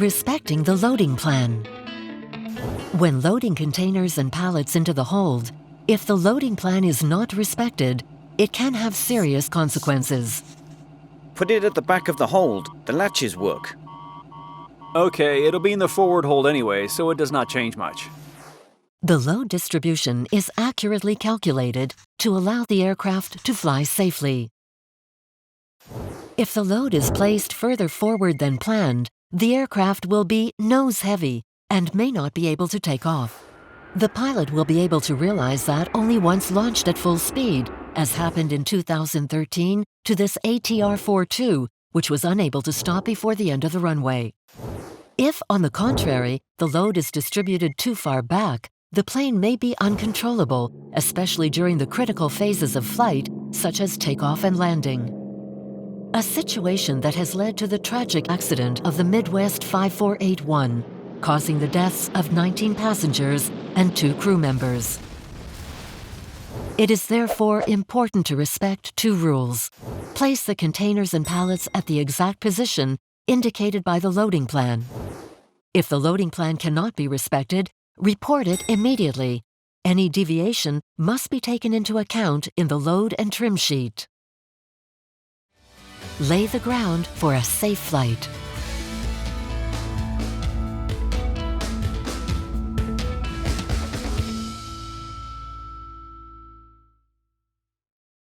Respecting the loading plan. When loading containers and pallets into the hold, if the loading plan is not respected, it can have serious consequences. Put it at the back of the hold. The latches work. Okay, it'll be in the forward hold anyway, so it does not change much. The load distribution is accurately calculated to allow the aircraft to fly safely. If the load is placed further forward than planned, the aircraft will be nose-heavy and may not be able to take off. The pilot will be able to realize that only once launched at full speed, as happened in 2013 to this ATR-42, which was unable to stop before the end of the runway. If, on the contrary, the load is distributed too far back, the plane may be uncontrollable, especially during the critical phases of flight, such as takeoff and landing. A situation that has led to the tragic accident of the Midwest 5481, causing the deaths of 19 passengers and 2 crew members. It is therefore important to respect 2 rules. Place the containers and pallets at the exact position indicated by the loading plan. If the loading plan cannot be respected, report it immediately. Any deviation must be taken into account in the load and trim sheet. Lay the ground for a safe flight.